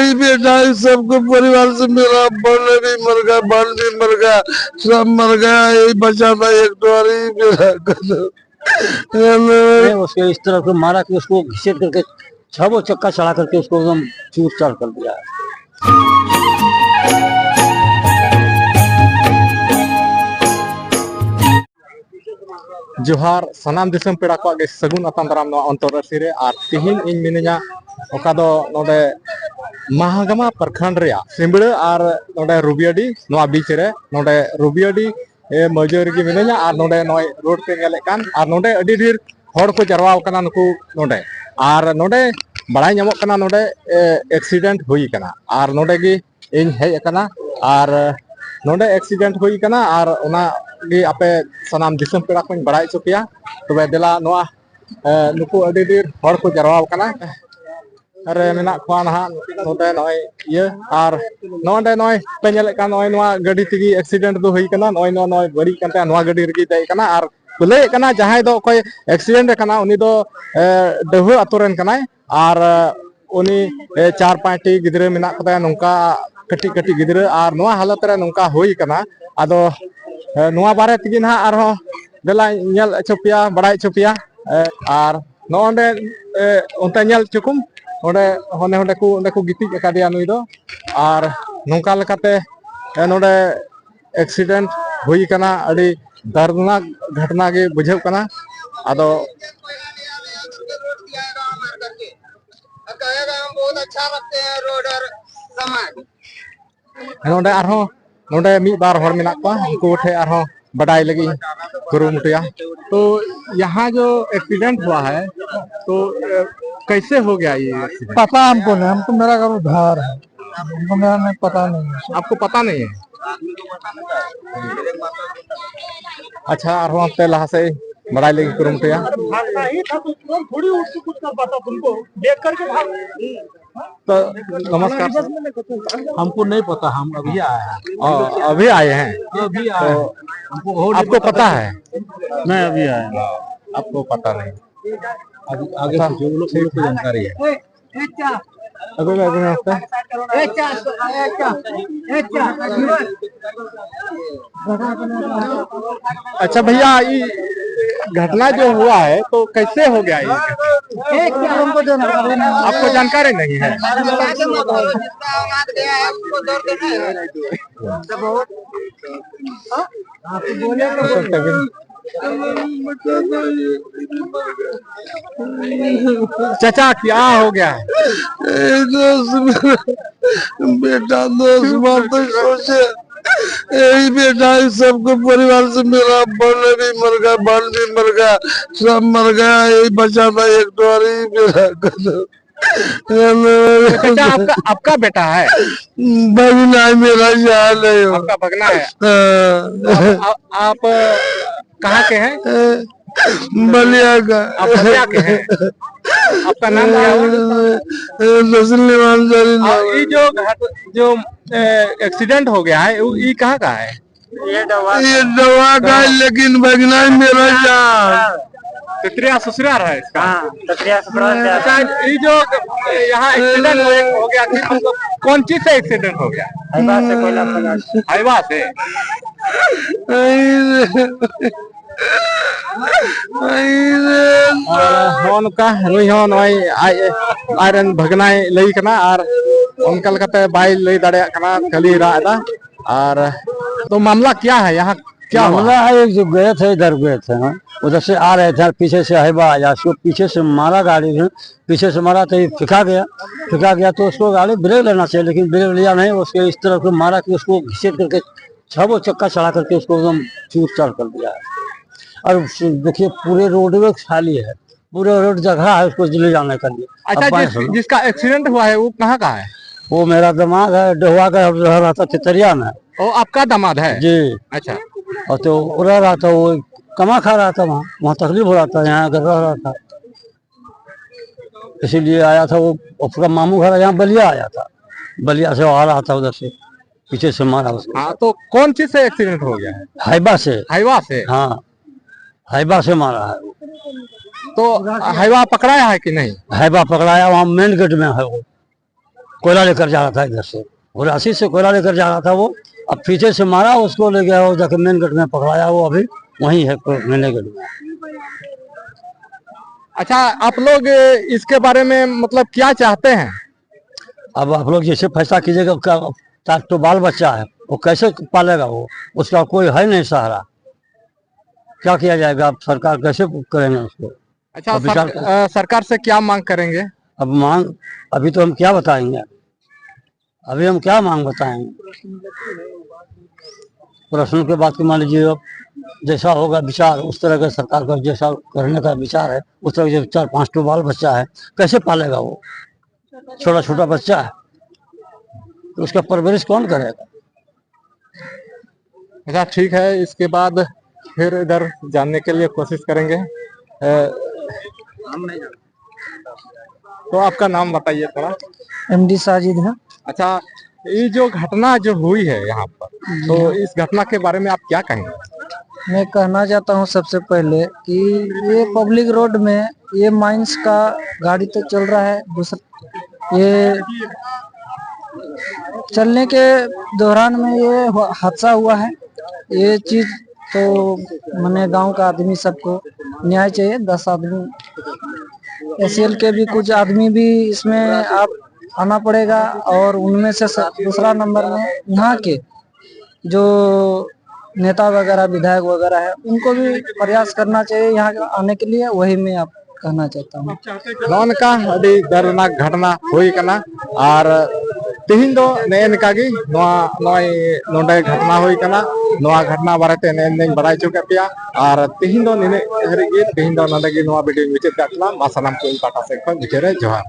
यही बेटा है सबको परिवार से मेरा बहन भी मर गया, बहन भी मर गया, सब मर गया, यही बचा था एक द्वारी मेरा। उसके इस तरह से मारा कि उसको घिसेट करके छह चक्का चढ़ा करके उसको एकदम चूर चार कर दिया। जोहार सानाम दिसम पेड़ा को आगे सगुन अताम दाराम नवा अंतरराष्ट्रीय रे आर तिहिन इन मिनिया ओका दो नोडे महागामा प्रखंड रे सिमबड़ा आर नोडे रुबियाडी नवा बीच रे नोडे रुबियाडी मजूर की मिनिया आर नोडे नोय रोड पे गेले कान आर नोडे अडी ढेर हड़ को जरवाव कना नुकु नोडे आर नोडे बड़ाई नामो कना नोडे एक्सीडेंट हुई कना आर नोडे गी इन हेज कना आर नोडे एक्सीडेंट हुई कना आर ओना गी आपे सनाम दिसम पेड़ा को बड़ाई चुकिया तबे देला नोआ नुकु अडी ढेर हड़ को जरवाव कना अरे मेना खवा ना नोडे नोय ये आर नोडे नोय पे नेले कान नोय नोआ गाड़ी तिगी एक्सीडेंट दो हुई कना नोय नोय बड़ी कांते नोआ गाड़ी रगी दे कना आर बोले कना जहां दो कोई एक्सीडेंट कना उनी दो डहु अतुरन कनाय आर उनी 4-5 टी गिदरे मेना कता नोंका कटी कटी गिदरे आर नोआ हालत रे नोंका हुई कना आदो नोआ बारे तिगी ना आर हो देला नेल चोपिया बड़ाई चोपिया आर नोंडे उनते नेल चुकुम ओडे होने को गिति अकादिया नुई दो आर नोंका लकाते नोडे एक्सीडेंट हुई कना अड़ी दर्दनाक घटना के बुझेव कना आदो बहुत अच्छा लगते हैं रोड और समाज नोडे आरो नोडे मी बार हर मिना को उनको उठे आरो बड़ाई लगी कुरुमुटिया। तो यहाँ जो एक्सीडेंट हुआ है तो कैसे हो गया ये एक्सीडेंट? पता हमको नहीं, हमको मेरा घर उधार है, हमको मेरा नहीं पता नहीं है। आपको पता नहीं है? अच्छा आरो आपते लहा से बड़ाई लगी कुरुमुटिया थोड़ी उससे कुछ कर पाता तुमको देख करके भाग। तो नमस्कार, हमको नहीं पता, हम अभी आए हैं। अभी आए हैं? अभी आए तो हमको आपको पता है? मैं अभी आया, आपको पता नहीं? आगे जो लोग को जानकारी है। अच्छा भैया ये घटना जो हुआ है तो कैसे हो गया ये? आपको जानकारी नहीं है? चाचा क्या हो गया है? बेटा दोस्त मार तो सोचे यही बेटा है सबको परिवार से मेरा बहन भी मर गया, बहन भी मर गया, सब मर गया, यही बचा था एक द्वारी मेरा। आपका बेटा है? भगना है मेरा, यहाँ नहीं हो। आपका भगना है? आप कहाँ के हैं? बलिया का। आप बलिया के हैं? आपका नाम क्या है? ये जो एक्सीडेंट हो गया है ये कहाँ का है? ये दवा का, लेकिन भगना है मेरा जान। तत्रिया ससुराल है इसका? तत्रिया ससुराल। अच्छा ये जो यहाँ एक्सीडेंट हो गया थी कौन चीज से एक्सीडेंट हो गया? हाईवा से। आयरन भगनाय लई कना आर उनका लकते बाई लई दाड़े कना खाली रादा। और तो मामला क्या है यहाँ? क्या मामला है, जो गए थे इधर गए थे ना, उधर से आ रहे थे, पीछे से हाईवा आया, उसको पीछे से मारा, गाड़ी में पीछे से मारा तो फिका गया तो उसको गाड़ी ब्रेक लेना चाहिए, लेकिन ब्रेक लिया नहीं, उसके इस तरह से मारा कि उसको घिसेट करके छह चक्का चढ़ा करके उसको एकदम चूर चार कर दिया। और देखिए पूरे रोड में खाली है, पूरे रोड जगह है उसको ले जाने के लिए। अच्छा जिसका एक्सीडेंट हुआ है वो कहाँ का है? वो मेरा दामाद है, डहुआ का रह रहा था तितरिया में। वो आपका दामाद है जी? अच्छा। और तो रह रहा था, वो कमा खा रहा था, वहाँ तकलीफ हो रहा था, यहाँ अगर रह रहा था, इसीलिए आया था। वो उसका मामू घर यहाँ बलिया आया था, बलिया से आ रहा था, उधर से पीछे से मारा उसको। हाँ, तो कौन चीज से एक्सीडेंट हो गया है? हाईवा से। हाईवा से? हाँ, हाईवा से मारा है। तो हाईवा पकड़ाया है कि नहीं? हाईवा पकड़ाया, वहाँ मेन गेट में है वो। कोयला लेकर जा रहा था इधर से, राशि से कोयला लेकर जा रहा था वो। अब पीछे से मारा, उसको ले गया, वो जाके मेन गेट में पकड़ाया, वो अभी वहीं है मेन गेट में। अच्छा, आप लोग इसके बारे में मतलब क्या चाहते हैं? अब आप लोग जैसे फैसला कीजिएगा, उसका तो बाल बच्चा है, वो कैसे पालेगा, वो उसका कोई है नहीं सहारा, क्या किया जाएगा? अब सरकार कैसे करेंगे उसको? अच्छा, अब विचार सरकार से क्या मांग करेंगे? अब मांग अभी तो हम क्या बताएंगे, अभी हम क्या मांग बताएंगे? प्रश्न के बाद मान लीजिए, अब जैसा होगा विचार उस तरह का सरकार का जैसा करने का विचार है, उस तरह के 4-5 तो बाल बच्चा है, कैसे पालेगा वो? छोटा छोटा बच्चा है, तो उसका परवरिश कौन करेगा? अच्छा, ठीक है, इसके बाद फिर इधर जानने के लिए कोशिश करेंगे। तो आपका नाम बताइए थोड़ा। एमडी साजिद है। अच्छा, ये जो घटना जो हुई है यहाँ पर, तो इस घटना के बारे में आप क्या कहेंगे? मैं कहना चाहता हूँ सबसे पहले कि ये पब्लिक रोड में ये माइंस का गाड़ी तो चल रहा है, दूसरा ये चलने के दौरान में ये हादसा हुआ है। ये चीज तो मैंने गांव का आदमी सबको न्याय चाहिए। 10 आदमी एसएल के भी कुछ आदमी भी इसमें आप आना पड़ेगा, और उनमें से दूसरा नंबर में यहाँ के जो नेता वगैरह विधायक वगैरह है, उनको भी प्रयास करना चाहिए यहाँ आने के लिए। वही मैं आप कहना चाहता हूँ। नौनका अभी दर्दनाक घटना हुई कना और तिहिन दो नेनका गी नोडे घटना हुई कना। नोआ घटना बारेते नेन बड़ाई चुके पिया और तिहिन दो निने हरिगे तिहिन दो नंदगी नोआ वीडियो मुचाद काटला। मा सानाम को पाटा से खन मुचारे जोहार।